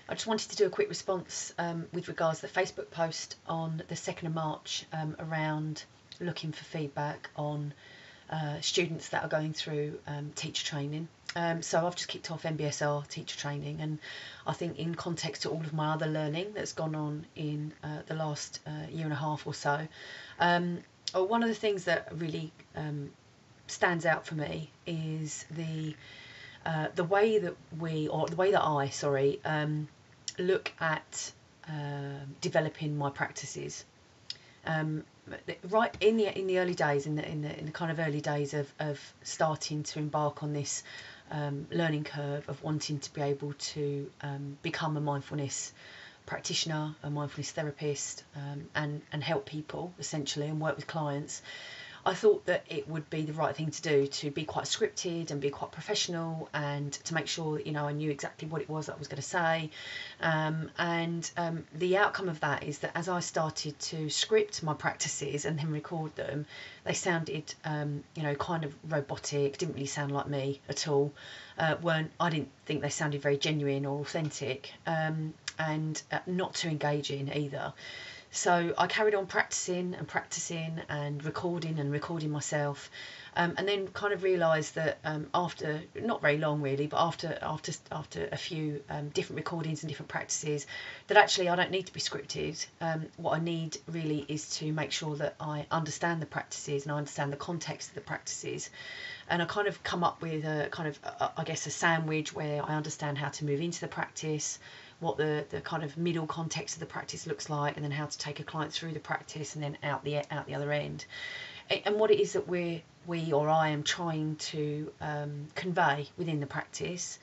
I just wanted to do a quick response with regards to the Facebook post on the 2nd of March around looking for feedback on students that are going through teacher training. So I've just kicked off MBSR teacher training, and I think in context to all of my other learning that's gone on in the last year and a half or so, one of the things that really stands out for me is the way that I look at developing my practices. Right in the early days, in the kind of early days of starting to embark on this learning curve of wanting to be able to become a mindfulness practitioner, a mindfulness therapist, and help people essentially and work with clients, I thought that it would be the right thing to do, to be quite scripted and be quite professional, and to make sure that, I knew exactly what it was that I was going to say. The outcome of that is that as I started to script my practices and then record them, they sounded, kind of robotic, didn't really sound like me at all. I didn't think they sounded very genuine or authentic, and not too engaging either. So I carried on practicing and recording myself, and then kind of realised that after not very long really, but after a few different recordings and different practices, that actually I don't need to be scripted. What I need really is to make sure that I understand the practices and I understand the context of the practices, and I kind of come up with a kind of a sandwich where I understand how to move into the practice, what the kind of middle context of the practice looks like, and then how to take a client through the practice and then out the other end, and what it is that I am trying to convey within the practice,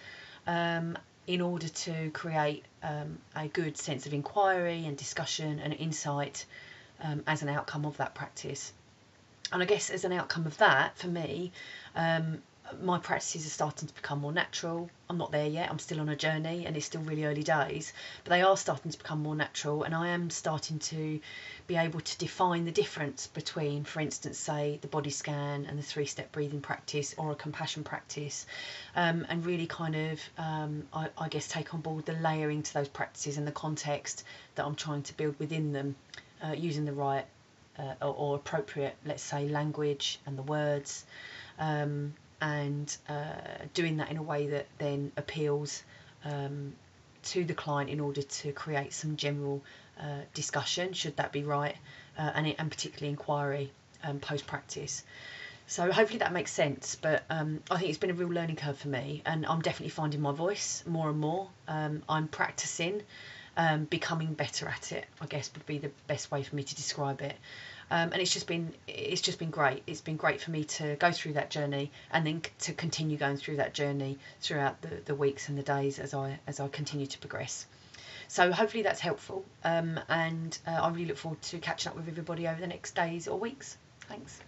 in order to create a good sense of inquiry and discussion and insight as an outcome of that practice. And I guess as an outcome of that, for me, my practices are starting to become more natural. I'm not there yet, I'm still on a journey and it's still really early days, but they are starting to become more natural, and I am starting to be able to define the difference between, for instance, say the body scan and the 3-step breathing practice, or a compassion practice, and really kind of, I guess, take on board the layering to those practices and the context that I'm trying to build within them, using the right or appropriate, let's say, language and the words, and doing that in a way that then appeals to the client in order to create some general discussion, should that be right, and particularly inquiry post-practice. So hopefully that makes sense, but I think it's been a real learning curve for me, and I'm definitely finding my voice more and more. I'm practicing, becoming better at it, I guess would be the best way for me to describe it. And it's just been great. It's been great for me to go through that journey, and then to continue going through that journey throughout the weeks and the days as I continue to progress. So hopefully that's helpful, and I really look forward to catching up with everybody over the next days or weeks. Thanks.